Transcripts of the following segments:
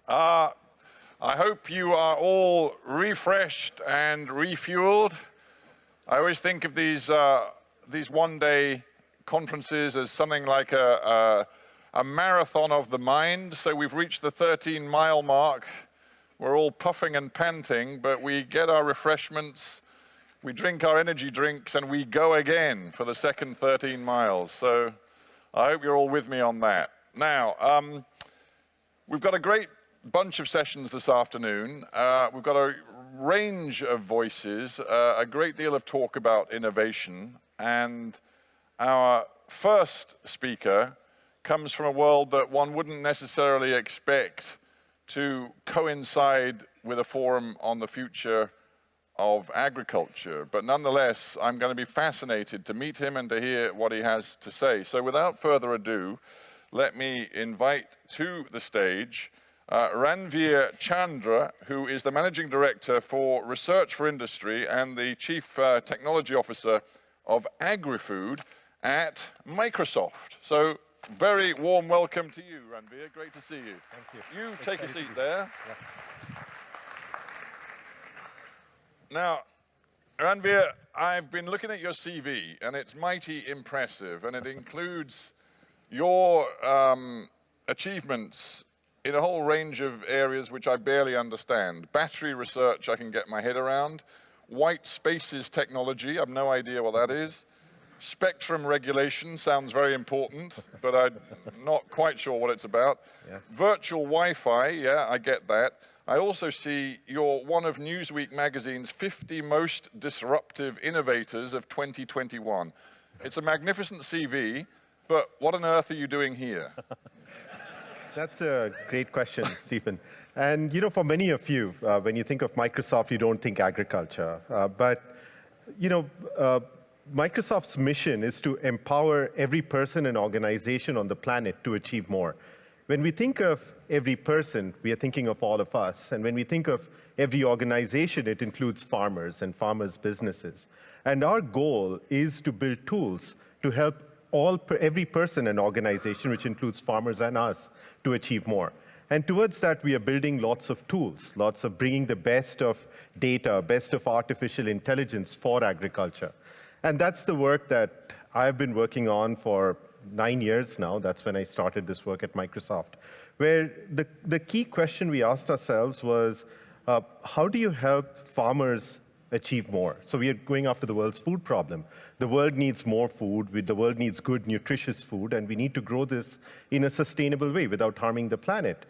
I hope you are all refreshed and refueled. I always think of these one-day conferences as something like a marathon of the mind. So we've reached the 13-mile mark. We're all puffing and panting, but we get our refreshments, we drink our energy drinks, and we go again for the second 13 miles. So I hope you're all with me on that. Now, we've got a great bunch of sessions this afternoon. We've got a range of voices, a great deal of talk about innovation, and our first speaker comes from a world that one wouldn't necessarily expect to coincide with a forum on the future of agriculture. But nonetheless, I'm going to be fascinated to meet him and to hear what he has to say. So without further ado, let me invite to the stage Ranveer Chandra, who is the Managing Director for Research for Industry and the Chief Technology Officer of Agri-Food at Microsoft. So very warm welcome to you, Ranveer. Great to see you. Thank you. You take a seat there. Yeah. Now, Ranveer, I've been looking at your CV, and it's mighty impressive, and it includes your achievements in a whole range of areas which I barely understand. Battery research, I can get my head around. White spaces technology, I have no idea what that is. Spectrum regulation sounds very important, but I'm not quite sure what it's about. Yeah. Virtual Wi-Fi, yeah, I get that. I also see you're one of Newsweek magazine's 50 most disruptive innovators of 2021. It's a magnificent CV, but what on earth are you doing here? That's a great question, Stephen. And you know, for many of you, when you think of Microsoft, you don't think agriculture. But you know, Microsoft's mission is to empower every person and organization on the planet to achieve more. When we think of every person, we are thinking of all of us. And when we think of every organization, it includes farmers and farmers' businesses. And our goal is to build tools to help every person and organization, which includes farmers and us, to achieve more. And towards that, we are building lots of tools, lots of bringing the best of data, best of artificial intelligence for agriculture. And that's the work that I've been working on for 9 years now. That's when I started this work at Microsoft, where the key question we asked ourselves was, how do you help farmers achieve more? So we are going after the world's food problem. The world needs more food, the world needs good, nutritious food, and we need to grow this in a sustainable way without harming the planet.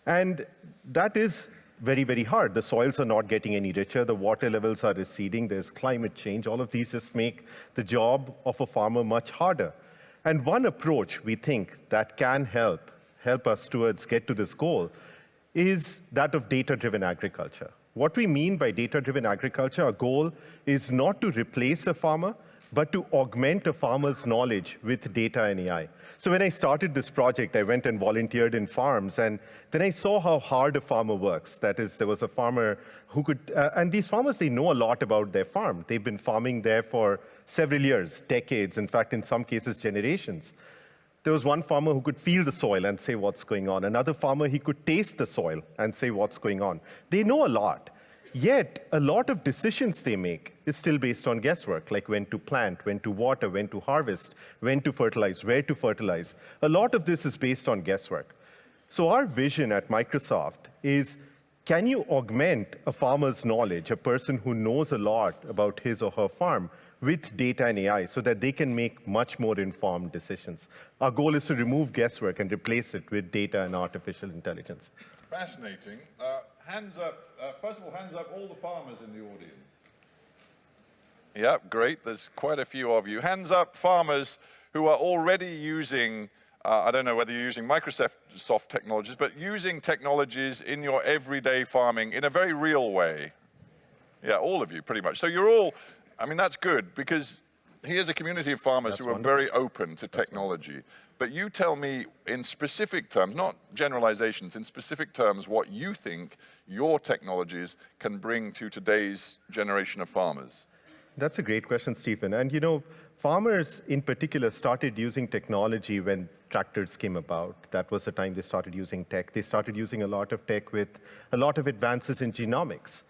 And that is very, very hard. The soils are not getting any richer, the water levels are receding, there's climate change. All of these just make the job of a farmer much harder. And one approach we think that can help us towards get to this goal is that of data-driven agriculture. What we mean by data-driven agriculture, our goal is not to replace a farmer, but to augment a farmer's knowledge with data and AI. So when I started this project, I went and volunteered in farms, and then I saw how hard a farmer works. That is, there was a farmer who could, and these farmers, they know a lot about their farm. They've been farming there for several years, decades, in fact, in some cases, generations. There was one farmer who could feel the soil and say what's going on. Another farmer, he could taste the soil and say what's going on. They know a lot. Yet, a lot of decisions they make is still based on guesswork, like when to plant, when to water, when to harvest, when to fertilize, where to fertilize. A lot of this is based on guesswork. So our vision at Microsoft is, can you augment a farmer's knowledge, a person who knows a lot about his or her farm, with data and AI so that they can make much more informed decisions? Our goal is to remove guesswork and replace it with data and artificial intelligence. Fascinating. Hands up, first of all, hands up all the farmers in the audience. Yeah, great, there's quite a few of you. Hands up farmers who are already using, I don't know whether you're using Microsoft technologies, but using technologies in your everyday farming in a very real way. Yeah, all of you, pretty much. So you're all, I mean, that's good, because here's a community of farmers who are very open to technology. But you tell me in specific terms, not generalizations, in specific terms, what you think your technologies can bring to today's generation of farmers. That's a great question, Stephen. And farmers in particular started using technology when tractors came about. That was the time they started using tech. They started using a lot of tech with a lot of advances in genomics.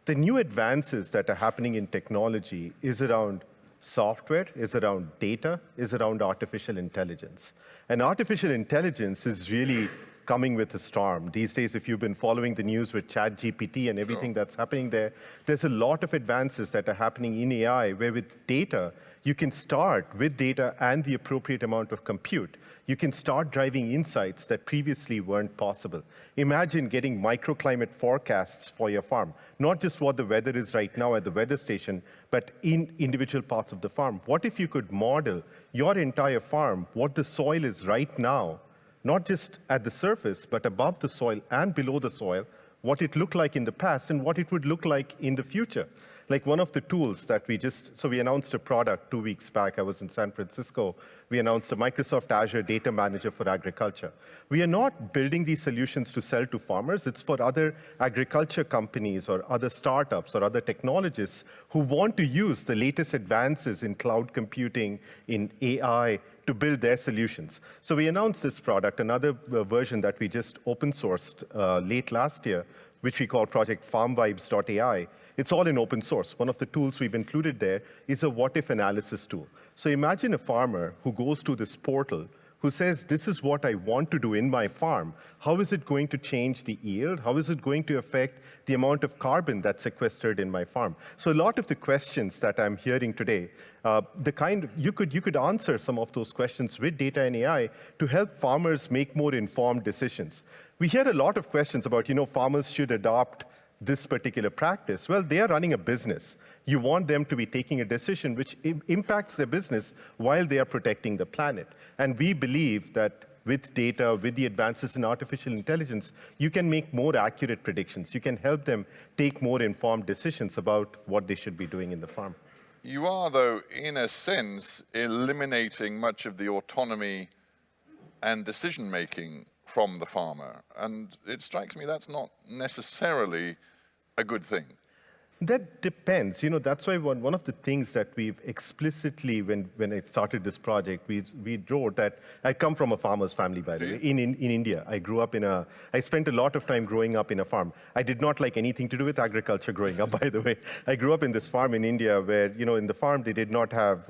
The new advances that are happening in technology is around software, is around data, is around artificial intelligence. And artificial intelligence is really coming with a storm. These days, if you've been following the news with ChatGPT and everything that's happening there, there's a lot of advances that are happening in AI, where with data, you can start with data and the appropriate amount of compute. You can start driving insights that previously weren't possible. Imagine getting microclimate forecasts for your farm, not just what the weather is right now at the weather station, but in individual parts of the farm. What if you could model your entire farm, what the soil is right now, not just at the surface, but above the soil and below the soil, what it looked like in the past and what it would look like in the future. Like one of the tools that we announced a product 2 weeks back. I was in San Francisco. We announced a Microsoft Azure Data Manager for agriculture. We are not building these solutions to sell to farmers. It's for other agriculture companies or other startups or other technologists who want to use the latest advances in cloud computing, in AI, to build their solutions. So we announced this product, another version that we just open sourced late last year, which we call Project FarmVibes.ai. It's all in open source. One of the tools we've included there is a what-if analysis tool. So imagine a farmer who goes to this portal, who says, this is what I want to do in my farm. How is it going to change the yield? How is it going to affect the amount of carbon that's sequestered in my farm? So a lot of the questions that I'm hearing today, you could answer some of those questions with data and AI to help farmers make more informed decisions. We hear a lot of questions about, farmers should adopt this particular practice. Well, they are running a business. You want them to be taking a decision which impacts their business while they are protecting the planet. And we believe that with data, with the advances in artificial intelligence, you can make more accurate predictions. You can help them take more informed decisions about what they should be doing in the farm. You are, though, in a sense, eliminating much of the autonomy and decision-making from the farmer. And it strikes me that's not necessarily a good thing. That depends. That's why one of the things that we've explicitly, when I started this project, we wrote that I come from a farmer's family, by the way, in India. I spent a lot of time growing up in a farm. I did not like anything to do with agriculture growing up, by the way. I grew up in this farm in India where, in the farm, they did not have,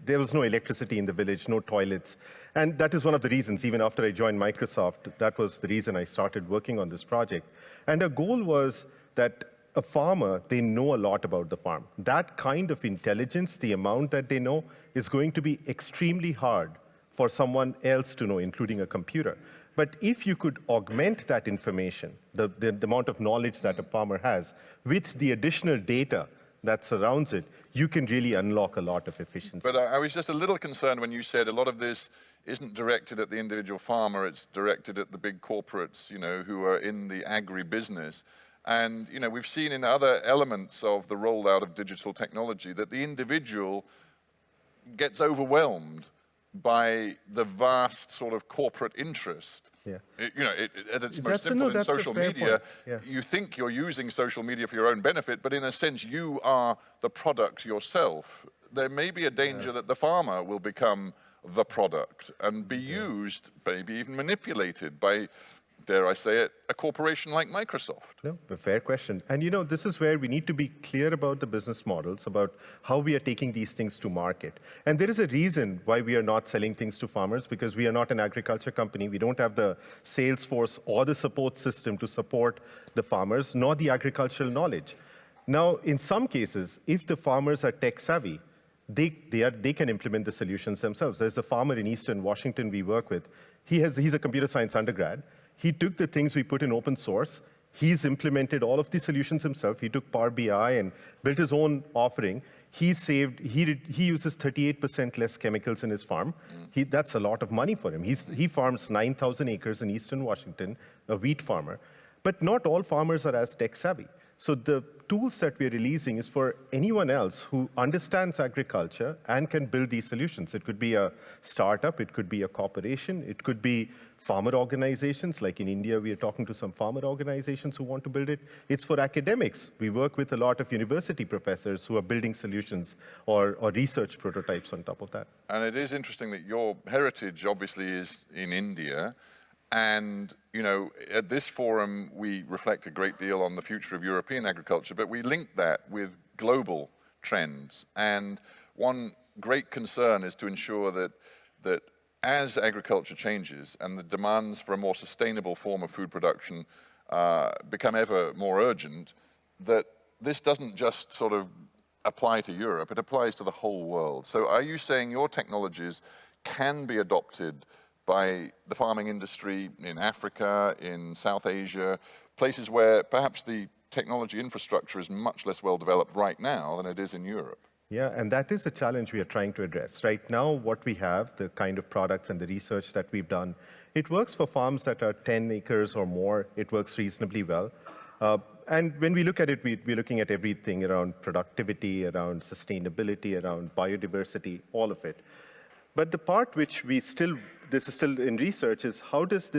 there was no electricity in the village, no toilets. And that is one of the reasons, even after I joined Microsoft, that was the reason I started working on this project. And our goal was that a farmer, they know a lot about the farm. That kind of intelligence, the amount that they know, is going to be extremely hard for someone else to know, including a computer. But if you could augment that information, the amount of knowledge that a farmer has, with the additional data that surrounds it, you can really unlock a lot of efficiency. But I was just a little concerned when you said a lot of this isn't directed at the individual farmer, it's directed at the big corporates, who are in the agri-business. And we've seen in other elements of the rollout of digital technology that the individual gets overwhelmed by the vast sort of corporate interest. Yeah. At its most simple in social media, you think you're using social media for your own benefit, but in a sense, you are the product yourself. There may be a danger that the farmer will become the product and be used, maybe even manipulated by, dare I say it, a corporation like Microsoft? No, a fair question. And this is where we need to be clear about the business models, about how we are taking these things to market. And there is a reason why we are not selling things to farmers, because we are not an agriculture company. We don't have the sales force or the support system to support the farmers, nor the agricultural knowledge. Now, in some cases, if the farmers are tech savvy, they can implement the solutions themselves. There's a farmer in Eastern Washington we work with. He's a computer science undergrad. He took the things we put in open source. He's implemented all of the solutions himself. He took Power BI and built his own offering. He uses 38% less chemicals in his farm. That's a lot of money for him. He farms 9,000 acres in Eastern Washington, a wheat farmer. But not all farmers are as tech savvy. So the tools that we're releasing is for anyone else who understands agriculture and can build these solutions. It could be a startup, it could be a corporation, it could be farmer organizations, like in India, we are talking to some farmer organizations who want to build it. It's for academics. We work with a lot of university professors who are building solutions or research prototypes on top of that. And it is interesting that your heritage obviously is in India. And, you know, at this forum, we reflect a great deal on the future of European agriculture, but we link that with global trends. And one great concern is to ensure that as agriculture changes and the demands for a more sustainable form of food production become ever more urgent, that this doesn't just sort of apply to Europe, it applies to the whole world. So are you saying your technologies can be adopted by the farming industry in Africa, in South Asia, places where perhaps the technology infrastructure is much less well developed right now than it is in Europe? Yeah, and that is a challenge we are trying to address. Right now, what we have, the kind of products and the research that we've done, it works for farms that are 10 acres or more. It works reasonably well. And when we look at it, we're looking at everything around productivity, around sustainability, around biodiversity, all of it. But the part which this is still in research, is how does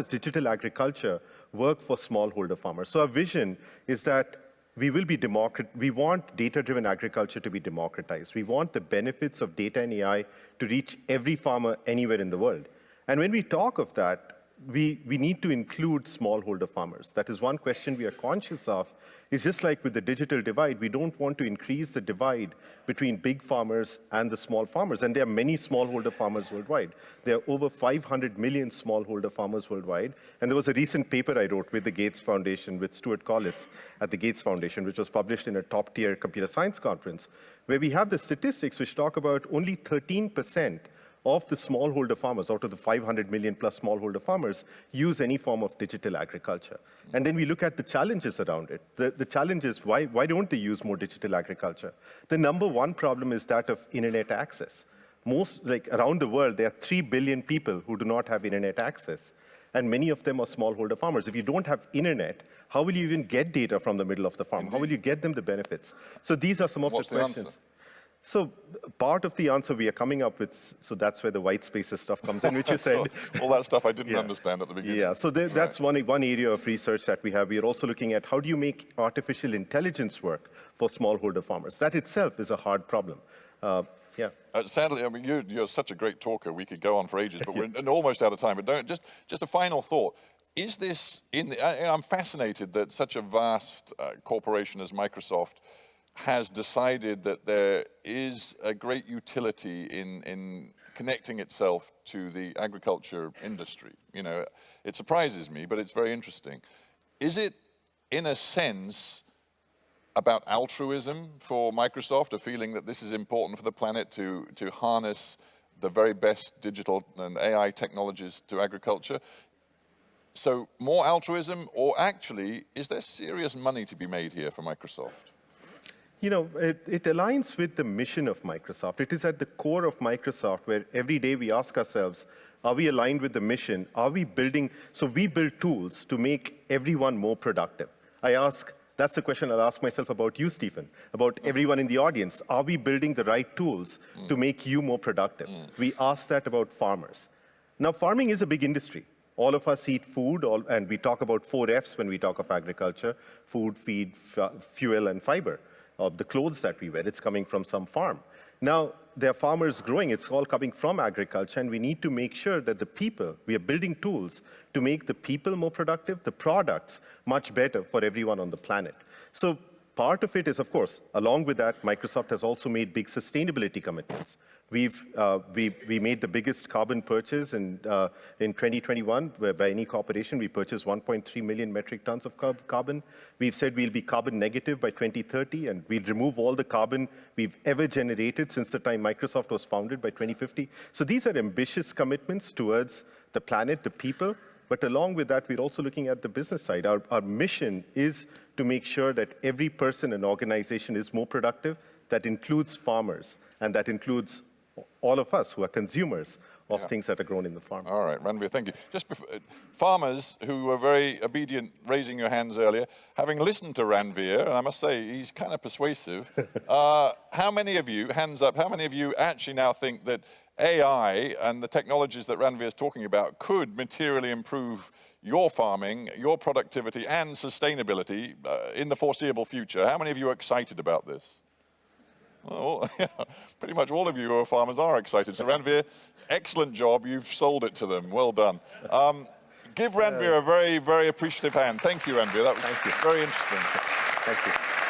digital agriculture work for smallholder farmers? So our vision is that we want data-driven agriculture to be democratized. We want the benefits of data and AI to reach every farmer anywhere in the world. And when we talk of that, we need to include smallholder farmers. That is one question we are conscious of. Is just like with the digital divide, we don't want to increase the divide between big farmers and the small farmers. And there are many smallholder farmers worldwide. There are over 500 million smallholder farmers worldwide. And there was a recent paper I wrote with the Gates Foundation, with Stuart Collis at the Gates Foundation, which was published in a top-tier computer science conference, where we have the statistics which talk about only 13% of the smallholder farmers, out of the 500 million plus smallholder farmers, use any form of digital agriculture. And then we look at the challenges around it. The challenge is, why don't they use more digital agriculture? The number one problem is that of internet access. Around the world, there are 3 billion people who do not have internet access. And many of them are smallholder farmers. If you don't have internet, how will you even get data from the middle of the farm? Indeed. How will you get them the benefits? So these are some of the questions. Answer? So part of the answer we are coming up with, so that's where the white spaces stuff comes in, which you said. All that stuff I didn't understand at the beginning. Yeah, so that's one area of research that we have. We are also looking at how do you make artificial intelligence work for smallholder farmers. That itself is a hard problem. Sadly, I mean, you're such a great talker. We could go on for ages, but we're almost out of time. But just a final thought. Is this, I'm fascinated that such a vast corporation as Microsoft has decided that there is a great utility in connecting itself to the agriculture industry. You know, it surprises me, but it's very interesting. Is it, in a sense, about altruism for Microsoft, a feeling that this is important for the planet to harness the very best digital and AI technologies to agriculture? So more altruism, or actually, is there serious money to be made here for Microsoft? You know, it aligns with the mission of Microsoft. It is at the core of Microsoft where every day we ask ourselves, are we aligned with the mission? Are we building, so we build tools to make everyone more productive. That's the question I'll ask myself about you, Stephen, about everyone in the audience. Are we building the right tools to make you more productive? We ask that about farmers. Now, farming is a big industry. All of us eat food, and we talk about 4 Fs when we talk of agriculture: food, feed, fuel, and fiber. Of the clothes that we wear, it's coming from some farm. Now, there are farmers growing, it's all coming from agriculture, and we need to make sure that we are building tools to make the people more productive, the products much better for everyone on the planet. So part of it is, of course, along with that, Microsoft has also made big sustainability commitments. We made the biggest carbon purchase in 2021, where by any corporation, we purchased 1.3 million metric tons of carbon. We've said we'll be carbon negative by 2030, and we'll remove all the carbon we've ever generated since the time Microsoft was founded by 2050. So these are ambitious commitments towards the planet, the people, but along with that, we're also looking at the business side. Our mission is to make sure that every person and organization is more productive. That includes farmers, and that includes all of us who are consumers of things that are grown in the farm. All right, Ranveer, thank you. Just before, farmers who were very obedient, raising your hands earlier, having listened to Ranveer, and I must say, he's kind of persuasive, how many of you, hands up, how many of you actually now think that AI and the technologies that Ranveer is talking about could materially improve your farming, your productivity, and sustainability in the foreseeable future. How many of you are excited about this? Well, yeah, pretty much all of you who are farmers are excited. So Ranveer, excellent job. You've sold it to them. Well done. Give Ranveer a very, very appreciative hand. Thank you, Ranveer. That was very interesting. Thank you.